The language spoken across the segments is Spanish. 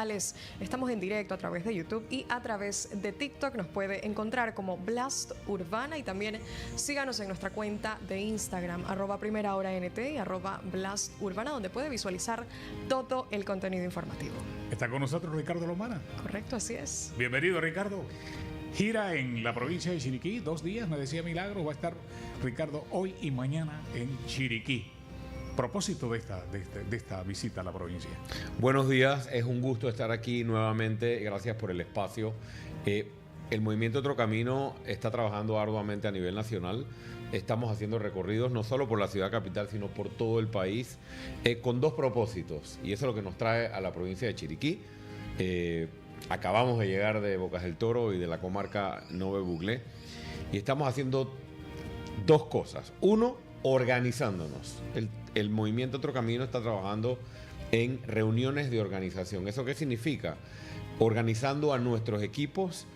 sociales. Estamos en directo a través de YouTube y a través de TikTok. Nos puede encontrar como Blast Urbana y también síganos en nuestra cuenta de Instagram, @primerahorant y @Blast Urbana, donde puede visualizar todo el contenido informativo. Está con nosotros Ricardo Lomana. Correcto, así es. Bienvenido, Ricardo. Gira en la provincia de Chiriquí, 2 días, me decía Milagro, va a estar Ricardo hoy y mañana en Chiriquí. Propósito de esta visita a la provincia. Buenos días, es un gusto estar aquí nuevamente, gracias por el espacio. El Movimiento Otro Camino está trabajando arduamente a nivel nacional. Estamos haciendo recorridos no solo por la ciudad capital, sino por todo el país, con 2 propósitos, y eso es lo que nos trae a la provincia de Chiriquí. Acabamos de llegar de Bocas del Toro y de la comarca Nove Buglé, y estamos haciendo 2 cosas. Uno, organizándonos. El Movimiento Otro Camino está trabajando en reuniones de organización. ¿Eso qué significa? Organizando a nuestros equipos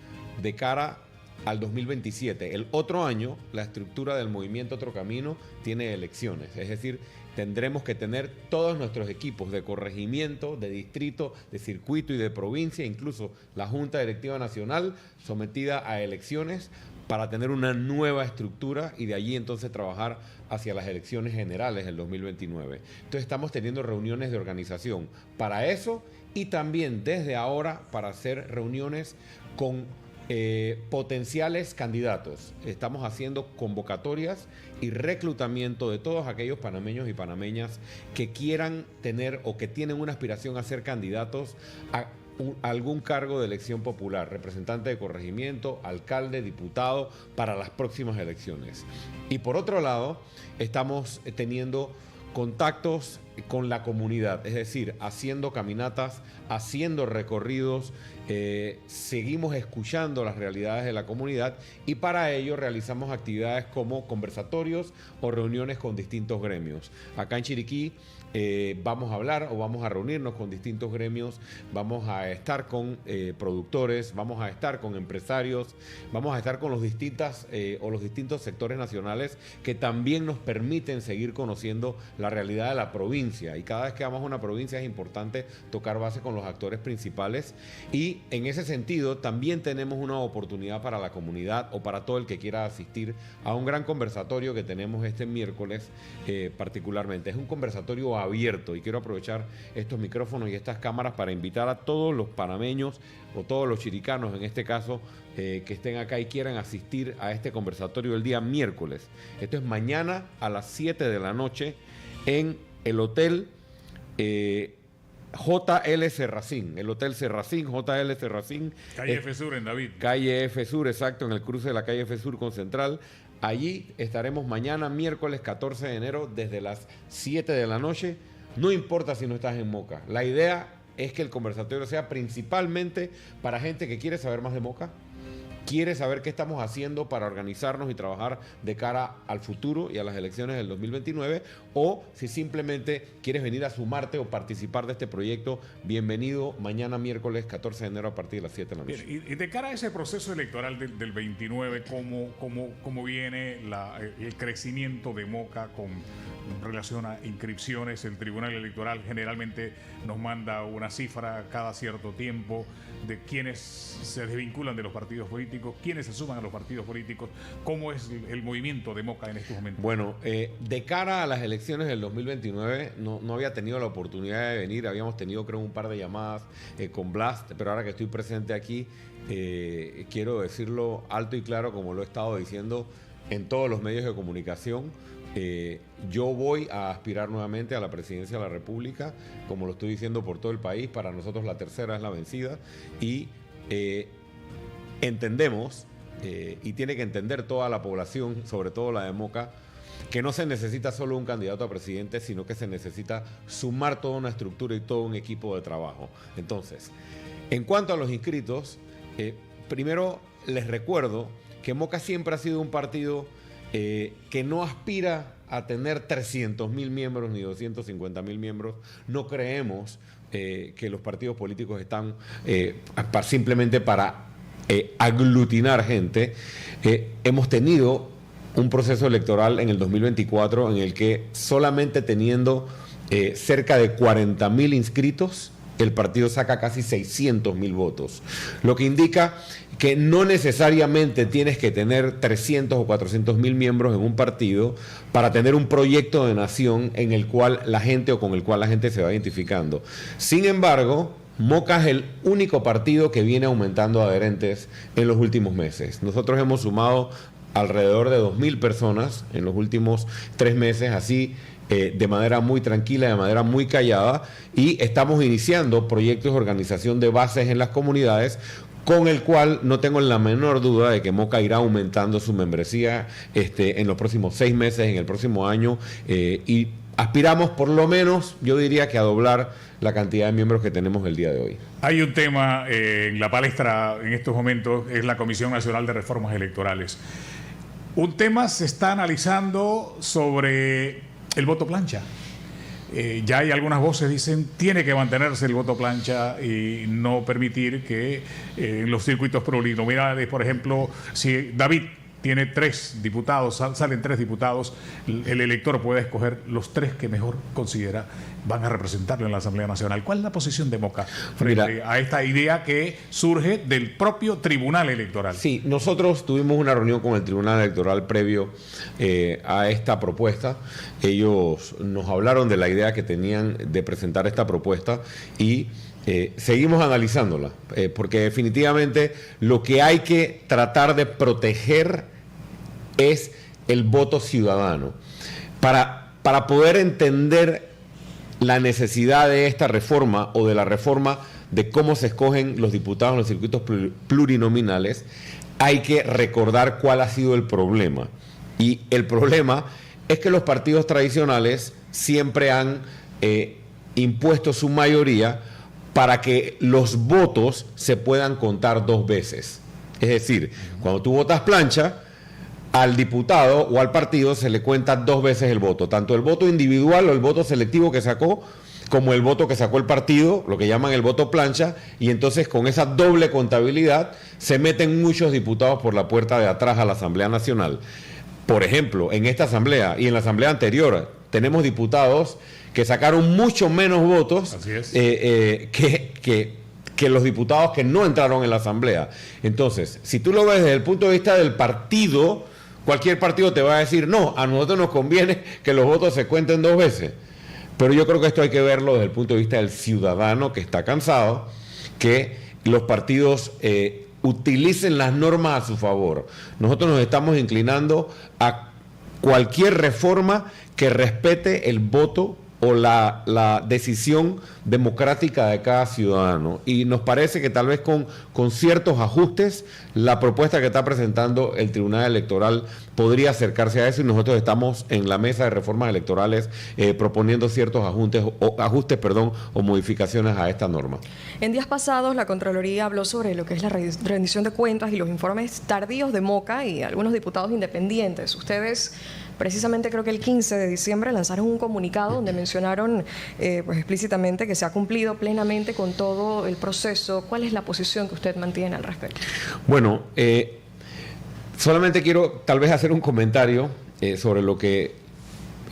de cara al 2027. El otro año, la estructura del Movimiento Otro Camino tiene elecciones. Es decir, tendremos que tener todos nuestros equipos de corregimiento, de distrito, de circuito y de provincia, incluso la Junta Directiva Nacional, sometida a elecciones para tener una nueva estructura y de allí entonces trabajar hacia las elecciones generales del 2029. Entonces estamos teniendo reuniones de organización para eso y también desde ahora para hacer reuniones con potenciales candidatos. Estamos haciendo convocatorias y reclutamiento de todos aquellos panameños y panameñas que quieran tener o que tienen una aspiración a ser candidatos a algún cargo de elección popular, representante de corregimiento, alcalde, diputado, para las próximas elecciones. Y por otro lado, estamos teniendo contactos con la comunidad, es decir, haciendo caminatas, haciendo recorridos, seguimos escuchando las realidades de la comunidad y para ello realizamos actividades como conversatorios o reuniones con distintos gremios. Acá en Chiriquí vamos a hablar o vamos a reunirnos con distintos gremios, vamos a estar con productores, vamos a estar con empresarios, vamos a estar con los distintos sectores nacionales que también nos permiten seguir conociendo la realidad de la provincia. Y cada vez que vamos a una provincia es importante tocar base con los actores principales y en ese sentido también tenemos una oportunidad para la comunidad o para todo el que quiera asistir a un gran conversatorio que tenemos este miércoles particularmente. Es un conversatorio abierto y quiero aprovechar estos micrófonos y estas cámaras para invitar a todos los panameños o todos los chiricanos en este caso que estén acá y quieran asistir a este conversatorio el día miércoles. Esto es mañana a las 7 de la noche en el hotel JL Serracín, el Hotel Serracín, JL Serracín. Calle F Sur en David. Calle F Sur, exacto, en el cruce de la calle F Sur con Central. Allí estaremos mañana, miércoles 14 de enero, desde las 7 de la noche. No importa si no estás en Moca. La idea es que el conversatorio sea principalmente para gente que quiere saber más de Moca, quiere saber qué estamos haciendo para organizarnos y trabajar de cara al futuro y a las elecciones del 2029, o si simplemente quieres venir a sumarte o participar de este proyecto, bienvenido mañana miércoles 14 de enero a partir de las 7 de la noche. Bien, y de cara a ese proceso electoral del 29, ¿cómo viene el crecimiento de Moca con relación a inscripciones? El Tribunal Electoral generalmente nos manda una cifra cada cierto tiempo de quienes se desvinculan de los partidos políticos, quienes se suman a los partidos políticos. ¿Cómo es el movimiento de Moca en estos momentos? Bueno, de cara a las elecciones del 2029 no había tenido la oportunidad de venir, habíamos tenido creo un par de llamadas con Blast, pero ahora que estoy presente aquí quiero decirlo alto y claro como lo he estado diciendo en todos los medios de comunicación. Yo voy a aspirar nuevamente a la presidencia de la República, como lo estoy diciendo por todo el país. Para nosotros la tercera es la vencida y entendemos, y tiene que entender toda la población, sobre todo la de Moca, que no se necesita solo un candidato a presidente, sino que se necesita sumar toda una estructura y todo un equipo de trabajo. Entonces, en cuanto a los inscritos, primero les recuerdo que Moca siempre ha sido un partido que no aspira a tener 300.000 miembros ni 250.000 miembros. No creemos que los partidos políticos están simplemente para aglutinar gente. Hemos tenido un proceso electoral en el 2024 en el que solamente teniendo cerca de 40.000 inscritos el partido saca casi 600.000 votos, lo que indica que no necesariamente tienes que tener 300 o 400.000 miembros en un partido para tener un proyecto de nación en el cual la gente o con el cual la gente se va identificando. Sin embargo, Moca es el único partido que viene aumentando adherentes en los últimos meses. Nosotros hemos sumado alrededor de 2.000 personas en los últimos 3 meses, así de manera muy tranquila, de manera muy callada, y estamos iniciando proyectos de organización de bases en las comunidades, con el cual no tengo la menor duda de que Moca irá aumentando su membresía en los próximos 6 meses, en el próximo año, y aspiramos por lo menos, yo diría que a doblar la cantidad de miembros que tenemos el día de hoy. Hay un tema en la palestra en estos momentos, es la Comisión Nacional de Reformas Electorales. Un tema se está analizando sobre el voto plancha. Ya hay algunas voces dicen tiene que mantenerse el voto plancha y no permitir que en los circuitos plurinominales, por ejemplo, si David tiene 3 diputados, salen 3 diputados, el elector puede escoger los 3 que mejor considera van a representarlo en la Asamblea Nacional. ¿Cuál es la posición de Moca frente a esta idea que surge del propio Tribunal Electoral? Sí, nosotros tuvimos una reunión con el Tribunal Electoral previo a esta propuesta. Ellos nos hablaron de la idea que tenían de presentar esta propuesta y seguimos analizándola, porque definitivamente lo que hay que tratar de proteger es el voto ciudadano. Para poder entender la necesidad de esta reforma o de la reforma de cómo se escogen los diputados en los circuitos plurinominales, hay que recordar cuál ha sido el problema. Y el problema es que los partidos tradicionales siempre han impuesto su mayoría para que los votos se puedan contar 2 veces. Es decir, cuando tú votas plancha, al diputado o al partido se le cuenta 2 veces el voto, tanto el voto individual o el voto selectivo que sacó, como el voto que sacó el partido, lo que llaman el voto plancha, y entonces con esa doble contabilidad se meten muchos diputados por la puerta de atrás a la Asamblea Nacional. Por ejemplo, en esta asamblea y en la asamblea anterior tenemos diputados que sacaron mucho menos votos que los diputados que no entraron en la asamblea. Entonces, si tú lo ves desde el punto de vista del partido, cualquier partido te va a decir, no, a nosotros nos conviene que los votos se cuenten 2 veces. Pero yo creo que esto hay que verlo desde el punto de vista del ciudadano que está cansado, que los partidos utilicen las normas a su favor. Nosotros nos estamos inclinando a cualquier reforma que respete el voto o la decisión democrática de cada ciudadano. Y nos parece que tal vez con ciertos ajustes, la propuesta que está presentando el Tribunal Electoral podría acercarse a eso, y nosotros estamos en la mesa de reformas electorales proponiendo ciertos ajustes o modificaciones a esta norma. En días pasados, la Contraloría habló sobre lo que es la rendición de cuentas y los informes tardíos de Moca y algunos diputados independientes. Ustedes, precisamente creo que el 15 de diciembre, lanzaron un comunicado donde mencionaron pues explícitamente que se ha cumplido plenamente con todo el proceso. ¿Cuál es la posición que usted mantiene al respecto? Bueno, solamente quiero tal vez hacer un comentario sobre lo que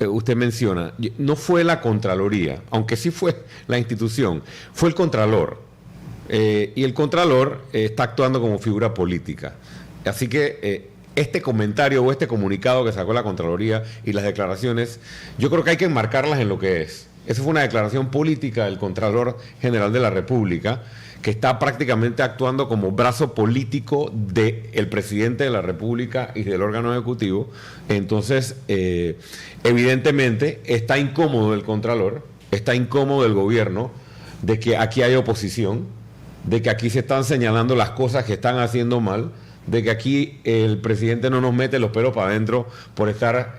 usted menciona. No fue la Contraloría, aunque sí fue la institución, fue el Contralor. Y el Contralor está actuando como figura política. Así que este comentario o este comunicado que sacó la Contraloría y las declaraciones, yo creo que hay que enmarcarlas en lo que es. Esa fue una declaración política del Contralor General de la República, que está prácticamente actuando como brazo político del presidente de la República y del órgano ejecutivo. Entonces, evidentemente, está incómodo el Contralor, está incómodo el gobierno de que aquí hay oposición, de que aquí se están señalando las cosas que están haciendo mal, de que aquí el presidente no nos mete los pelos para adentro por estar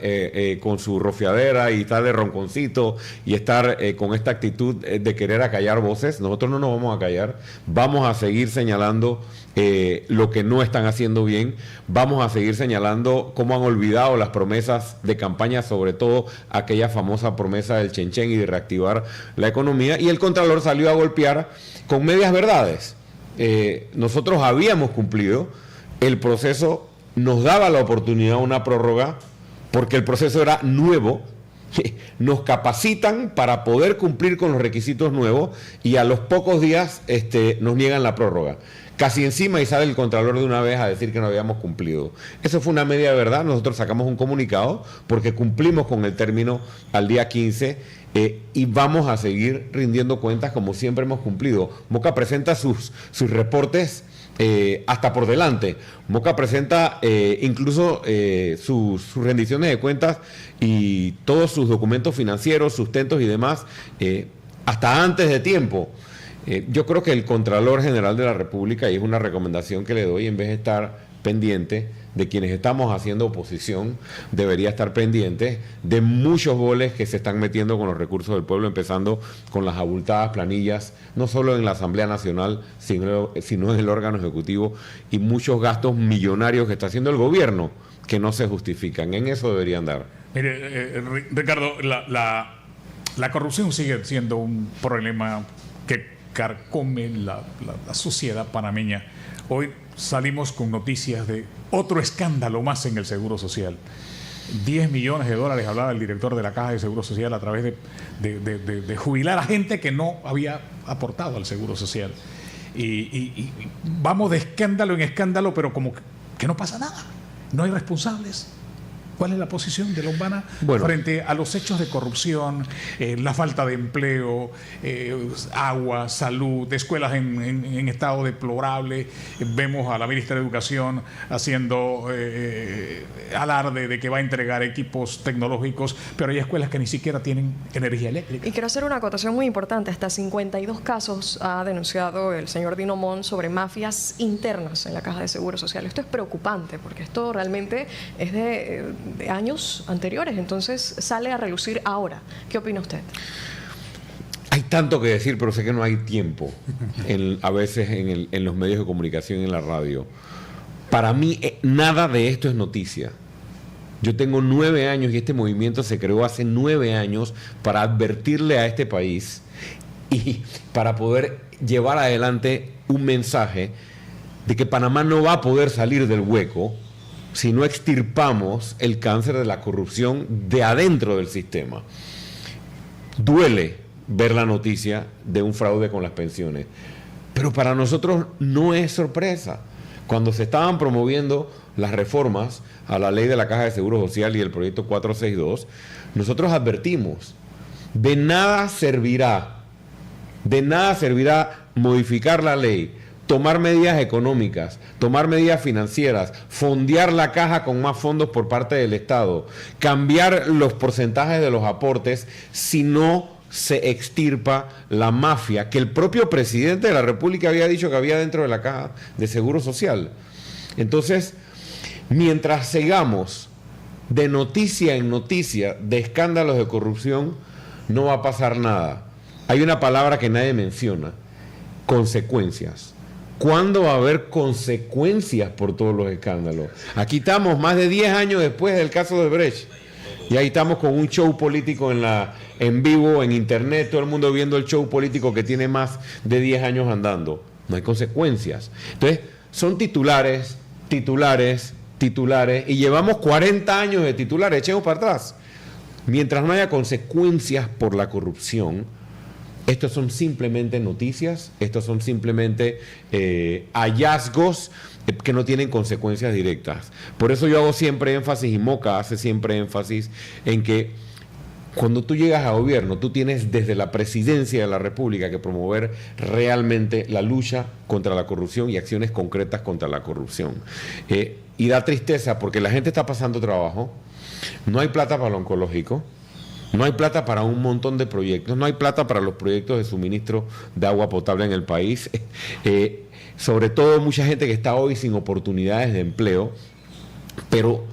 con su rociadera y estar de ronconcito y estar con esta actitud de querer acallar voces. Nosotros no nos vamos a callar, vamos a seguir señalando lo que no están haciendo bien, vamos a seguir señalando cómo han olvidado las promesas de campaña, sobre todo aquella famosa promesa del Chenchen y de reactivar la economía, y el Contralor salió a golpear con medias verdades. Nosotros habíamos cumplido. El proceso nos daba la oportunidad de una prórroga porque el proceso era nuevo, nos capacitan para poder cumplir con los requisitos nuevos y a los pocos días nos niegan la prórroga. Casi encima y sale el Contralor de una vez a decir que no habíamos cumplido. Eso fue una media verdad. Nosotros sacamos un comunicado porque cumplimos con el término al día 15 y vamos a seguir rindiendo cuentas como siempre hemos cumplido. Moca presenta sus reportes hasta por delante. Moca presenta incluso sus rendiciones de cuentas y todos sus documentos financieros, sustentos y demás hasta antes de tiempo. Yo creo que el Contralor General de la República, y es una recomendación que le doy, en vez de estar pendiente de quienes estamos haciendo oposición, debería estar pendiente de muchos goles que se están metiendo con los recursos del pueblo, empezando con las abultadas planillas, no solo en la Asamblea Nacional, sino en el órgano ejecutivo, y muchos gastos millonarios que está haciendo el gobierno que no se justifican. En eso deberían dar. Mire, Ricardo, la corrupción sigue siendo un problema que carcome la sociedad panameña. Hoy salimos con noticias de otro escándalo más en el Seguro Social. 10 millones de dólares, hablaba el director de la Caja de Seguro Social, a través de jubilar a gente que no había aportado al Seguro Social. Y vamos de escándalo en escándalo, pero como que no pasa nada. No hay responsables. ¿Cuál es la posición de Lombana frente a los hechos de corrupción, la falta de empleo, agua, salud, escuelas en estado deplorable? Vemos a la ministra de Educación haciendo alarde de que va a entregar equipos tecnológicos, pero hay escuelas que ni siquiera tienen energía eléctrica. Y quiero hacer una acotación muy importante. Hasta 52 casos ha denunciado el señor Dino Mon sobre mafias internas en la Caja de Seguro Social. Esto es preocupante porque esto realmente es de años anteriores, entonces sale a relucir ahora. ¿Qué opina usted? Hay tanto que decir, pero sé que no hay tiempo a veces en los medios de comunicación y en la radio. Para mí, nada de esto es noticia. Yo tengo 9 años y este movimiento se creó hace 9 años para advertirle a este país y para poder llevar adelante un mensaje de que Panamá no va a poder salir del hueco si no extirpamos el cáncer de la corrupción de adentro del sistema. Duele ver la noticia de un fraude con las pensiones, pero para nosotros no es sorpresa. Cuando se estaban promoviendo las reformas a la ley de la Caja de Seguro Social y el proyecto 462, nosotros advertimos, de nada servirá modificar la ley, tomar medidas económicas, tomar medidas financieras, fondear la caja con más fondos por parte del Estado, cambiar los porcentajes de los aportes, si no se extirpa la mafia que el propio presidente de la República había dicho que había dentro de la Caja de Seguro Social. Entonces, mientras sigamos de noticia en noticia de escándalos de corrupción, no va a pasar nada. Hay una palabra que nadie menciona: consecuencias. ¿Cuándo va a haber consecuencias por todos los escándalos? Aquí estamos más de 10 años después del caso de Brecht. Y ahí estamos con un show político en vivo, en internet, todo el mundo viendo el show político que tiene más de 10 años andando. No hay consecuencias. Entonces, son titulares, y llevamos 40 años de titulares, echemos para atrás. Mientras no haya consecuencias por la corrupción, estos son simplemente noticias, estos son simplemente hallazgos que no tienen consecuencias directas. Por eso yo hago siempre énfasis, y Moca hace siempre énfasis, en que cuando tú llegas a gobierno, tú tienes desde la presidencia de la República que promover realmente la lucha contra la corrupción y acciones concretas contra la corrupción. Y da tristeza porque la gente está pasando trabajo, no hay plata para lo oncológico, no hay plata para un montón de proyectos, no hay plata para los proyectos de suministro de agua potable en el país. Sobre todo mucha gente que está hoy sin oportunidades de empleo, pero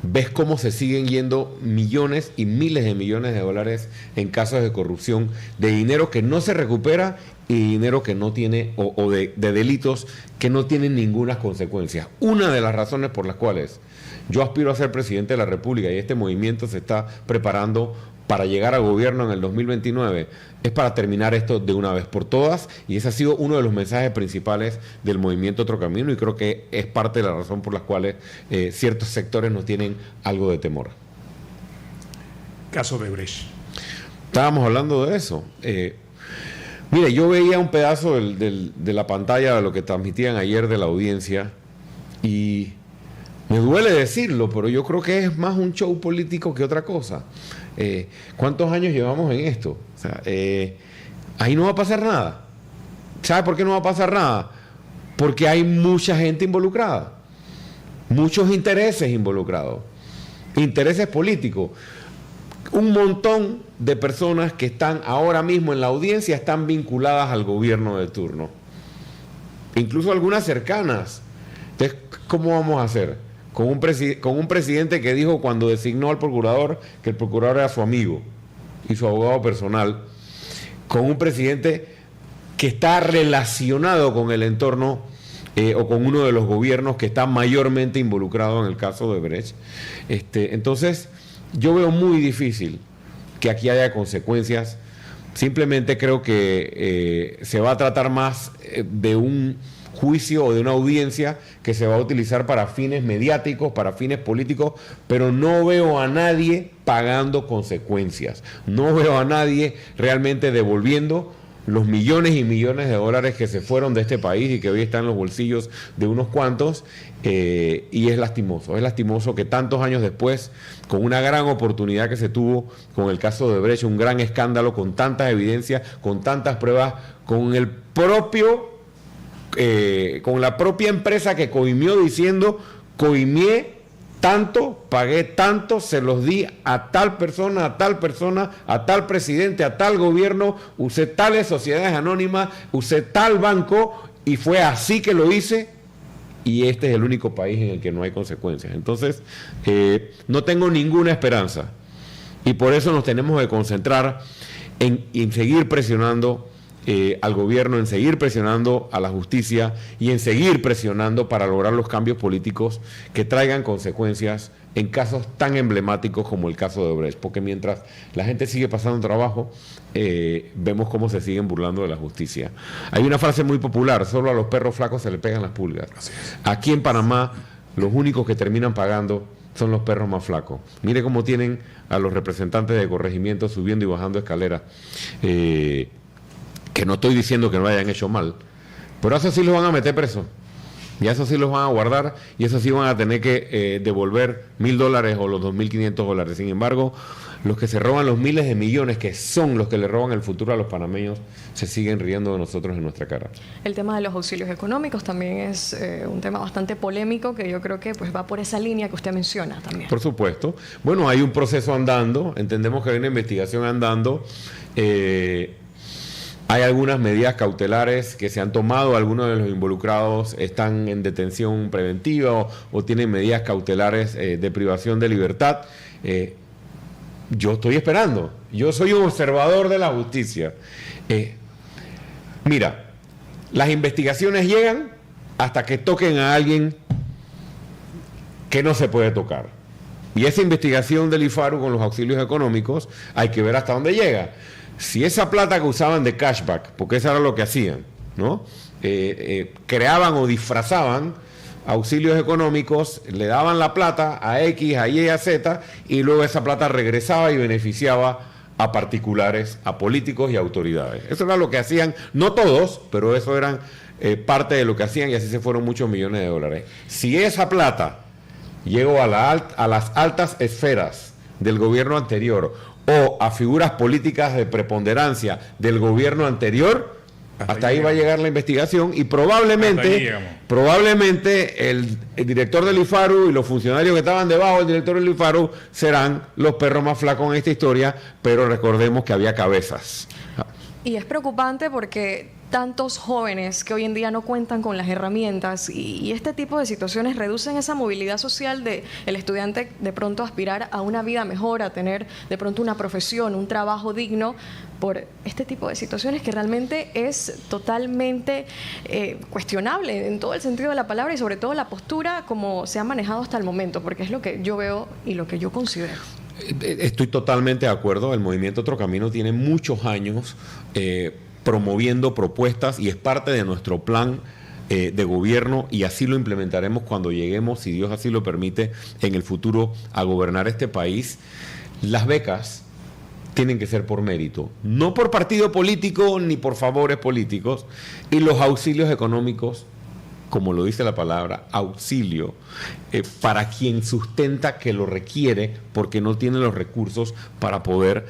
ves cómo se siguen yendo millones y miles de millones de dólares en casos de corrupción, de dinero que no se recupera y dinero que no tiene, o de delitos que no tienen ninguna consecuencia. Una de las razones por las cuales yo aspiro a ser presidente de la República y este movimiento se está preparando para llegar al gobierno en el 2029 es para terminar esto de una vez por todas, y ese ha sido uno de los mensajes principales del movimiento Otro Camino, y creo que es parte de la razón por las cuales ciertos sectores nos tienen algo de temor. caso de Brecht. Estábamos hablando de eso. Mire, yo veía un pedazo de la pantalla de lo que transmitían ayer de la audiencia y me duele decirlo, pero yo creo que es más un show político que otra cosa. ¿Cuántos años llevamos en esto? O sea, ahí no va a pasar nada. ¿Sabe por qué no va a pasar nada? Porque hay mucha gente involucrada, muchos intereses involucrados, intereses políticos. Un montón de personas que están ahora mismo en la audiencia están vinculadas al gobierno de turno, incluso algunas cercanas. Entonces, ¿cómo vamos a hacer? Con un presidente que dijo cuando designó al procurador que el procurador era su amigo y su abogado personal, con un presidente que está relacionado con el entorno o con uno de los gobiernos que está mayormente involucrado en el caso de Brecht. Entonces, yo veo muy difícil que aquí haya consecuencias. Simplemente creo que se va a tratar más de un juicio o de una audiencia que se va a utilizar para fines mediáticos, para fines políticos, pero no veo a nadie pagando consecuencias. No veo a nadie realmente devolviendo los millones y millones de dólares que se fueron de este país y que hoy están en los bolsillos de unos cuantos, y es lastimoso que tantos años después, con una gran oportunidad que se tuvo con el caso de Brecht, un gran escándalo, con tantas evidencias, con tantas pruebas, con la propia empresa que coimió diciendo, coimié tanto, pagué tanto, se los di a tal persona, a tal presidente, a tal gobierno, usé tales sociedades anónimas, usé tal banco y fue así que lo hice, y este es el único país en el que no hay consecuencias. Entonces, no tengo ninguna esperanza y por eso nos tenemos que concentrar en seguir presionando al gobierno, en seguir presionando a la justicia y en seguir presionando para lograr los cambios políticos que traigan consecuencias en casos tan emblemáticos como el caso de Brecht, porque mientras la gente sigue pasando trabajo, vemos cómo se siguen burlando de la justicia. Hay una frase muy popular: solo a los perros flacos se le pegan las pulgas. Aquí en Panamá, los únicos que terminan pagando son los perros más flacos. Mire cómo tienen a los representantes de corregimiento subiendo y bajando escaleras, que no estoy diciendo que no hayan hecho mal, pero a eso sí los van a meter presos, y a eso sí los van a guardar, y eso sí van a tener que devolver $1,000 o los $2,500. Sin embargo, los que se roban los miles de millones, que son los que le roban el futuro a los panameños, se siguen riendo de nosotros en nuestra cara. El tema de los auxilios económicos también es un tema bastante polémico, que yo creo que pues va por esa línea que usted menciona también. Por supuesto. Bueno, hay un proceso andando, entendemos que hay una investigación andando. Hay algunas medidas cautelares que se han tomado, algunos de los involucrados están en detención preventiva o tienen medidas cautelares de privación de libertad. Yo estoy esperando, yo soy un observador de la justicia. Mira, las investigaciones llegan hasta que toquen a alguien que no se puede tocar. Y esa investigación del IFARU con los auxilios económicos hay que ver hasta dónde llega. Si esa plata que usaban de cashback, porque eso era lo que hacían, ¿no? Creaban o disfrazaban auxilios económicos, le daban la plata a X, a Y, a Z, y luego esa plata regresaba y beneficiaba a particulares, a políticos y a autoridades. Eso era lo que hacían, no todos, pero eso eran parte de lo que hacían, y así se fueron muchos millones de dólares. Si esa plata llegó a las altas esferas del gobierno anterior o a figuras políticas de preponderancia del gobierno anterior, hasta ahí va a llegar la investigación, y probablemente el director del IFARU y los funcionarios que estaban debajo del director del IFARU serán los perros más flacos en esta historia, pero recordemos que había cabezas. Y es preocupante porque tantos jóvenes que hoy en día no cuentan con las herramientas y este tipo de situaciones reducen esa movilidad social de el estudiante de pronto aspirar a una vida mejor, a tener de pronto una profesión, un trabajo digno, por este tipo de situaciones que realmente es totalmente cuestionable en todo el sentido de la palabra, y sobre todo la postura como se ha manejado hasta el momento, porque es lo que yo veo y lo que yo considero. Estoy totalmente de acuerdo. El movimiento Otro Camino tiene muchos años promoviendo propuestas, y es parte de nuestro plan de gobierno, y así lo implementaremos cuando lleguemos, si Dios así lo permite, en el futuro a gobernar este país. las becas tienen que ser por mérito, no por partido político ni por favores políticos, y los auxilios económicos, como lo dice la palabra, auxilio, para quien sustenta que lo requiere porque no tiene los recursos para poder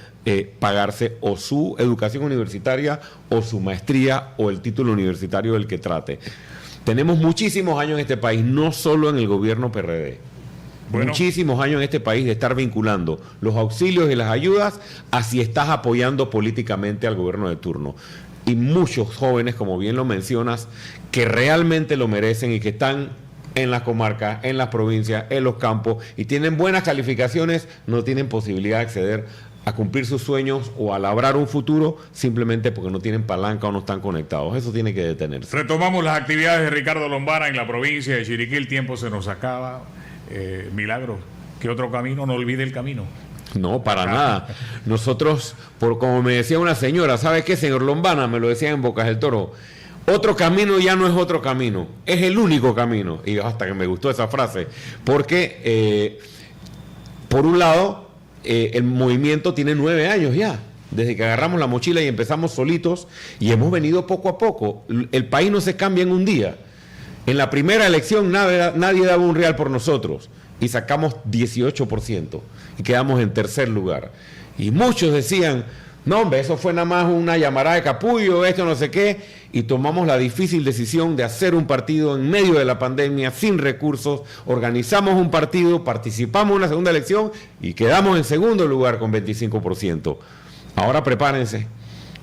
pagarse o su educación universitaria o su maestría o el título universitario del que trate. Tenemos muchísimos años en este país, no solo en el gobierno PRD, muchísimos años en este país de estar vinculando los auxilios y las ayudas a si estás apoyando políticamente al gobierno de turno. Y muchos jóvenes, como bien lo mencionas, que realmente lo merecen y que están en las comarcas, en las provincias, en los campos y tienen buenas calificaciones, no tienen posibilidad de acceder a cumplir sus sueños o a labrar un futuro simplemente porque no tienen palanca o no están conectados. Eso tiene que detenerse. Retomamos las actividades de Ricardo Lombana en la provincia de Chiriquí. El tiempo se nos acaba. Milagro, ¿qué otro camino? No olvide el camino. No, para nada. Nosotros, como me decía una señora, ¿sabe qué, señor Lombana? Me lo decía en Bocas del Toro. Otro camino ya no es otro camino, es el único camino. Y hasta que me gustó esa frase, porque por un lado, el movimiento tiene 9 años ya, desde que agarramos la mochila y empezamos solitos, y hemos venido poco a poco. El país no se cambia en un día. En la primera elección nadie daba un real por nosotros, y sacamos 18%, y quedamos en tercer lugar. Y muchos decían, no hombre, eso fue nada más una llamarada de capullo, esto no sé qué, y tomamos la difícil decisión de hacer un partido en medio de la pandemia, sin recursos, organizamos un partido, participamos en una segunda elección y quedamos en segundo lugar con 25%. Ahora prepárense,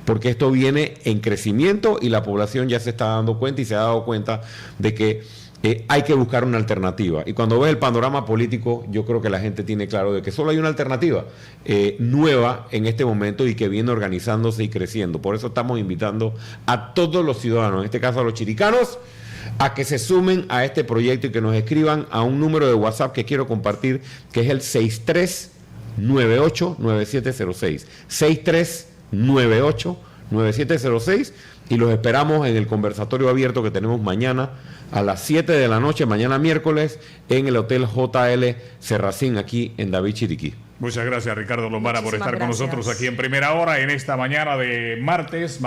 porque esto viene en crecimiento y la población ya se está dando cuenta y se ha dado cuenta de que hay que buscar una alternativa. Y cuando ves el panorama político, yo creo que la gente tiene claro de que solo hay una alternativa nueva en este momento y que viene organizándose y creciendo. Por eso estamos invitando a todos los ciudadanos, en este caso a los chiricanos, a que se sumen a este proyecto y que nos escriban a un número de WhatsApp que quiero compartir, que es el 6398-9706. 6398-9706, y los esperamos en el conversatorio abierto que tenemos mañana a las 7 de la noche, mañana miércoles, en el Hotel JL Serracín, aquí en David, Chiriquí. Muchas gracias, Ricardo Lombana, por estar con nosotros aquí en Primera Hora en esta mañana de martes.